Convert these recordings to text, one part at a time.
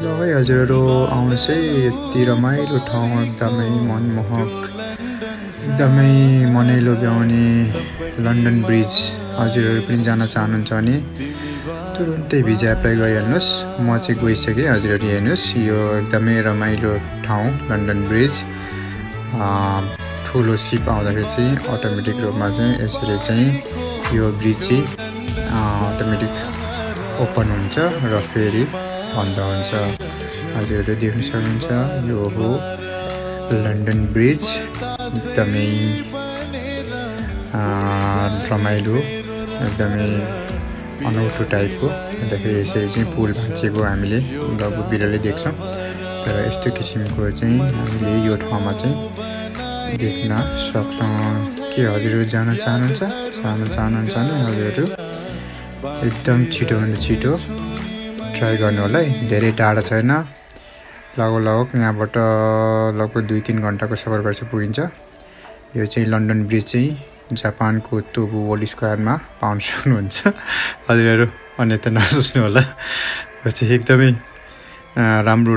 ल है हजुरहरू आउनुहोस् है यति रमाइलो ठाउँ एकदमै मनमोहक एकदमै मनै लोभ्याउने लन्डन ब्रिज हजुरहरू पनि जान चाहनुहुन्छ भने तुरुन्तै भिजा एप्लाई गरिहाल्नुहोस्। म चाहिँ गइसकेँ, हजुरहरू हेर्नुहोस् यो एकदमै रमाइलो ठाउँ लन्डन ब्रिज। ठुलो सिप आउँदाखेरि चाहिँ अटोमेटिक रूपमा चाहिँ यसरी चाहिँ यो ब्रिज चाहिँ अटोमेटिक ओपन हुन्छ र फेरि बन्द हुन्छ। हजुरहरू देख्न सक्नुहुन्छ यो हो लन्डन ब्रिज। एकदमै रमाइलो एकदमै अनौठो टाइपको अन्तखेरि यसरी चाहिँ पुल भाँचिएको हामीले लगभग बिरलै देख्छौँ, तर यस्तो किसिमको चाहिँ हामीले यो ठाउँमा चाहिँ देख्न सक्छौँ। के हजुरहरू जान चाहनुहुन्छ भने हजुरहरू एकदम छिटोभन्दा छिटो ट्राई गर्नु होला है। धेरै टाढा छैन, लगभग यहाँबाट लगभग 2-3 घन्टाको सफर गर्छ पुगिन्छ। यो चाहिँ लन्डन ब्रिज चाहिँ जापानको तोबु वर्ल्ड स्क्वायरमा पाउन सक्नुहुन्छ हजुरहरू, अन्यथा नसोच्नु होला। यो चाहिँ एकदमै राम्रो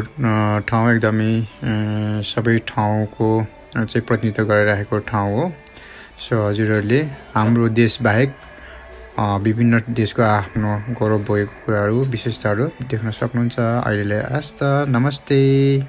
ठाउँ, एकदमै सबै ठाउँको चाहिँ प्रतिनिधित्व गरिरहेको ठाउँ हो। सो हजुरहरूले हाम्रो देशबाहेक विभिन्न देशको आफ्नो गौरव बोकेको कुराहरू विशेषताहरू देख्न सक्नुहुन्छ। अहिलेलाई हस्त नमस्ते।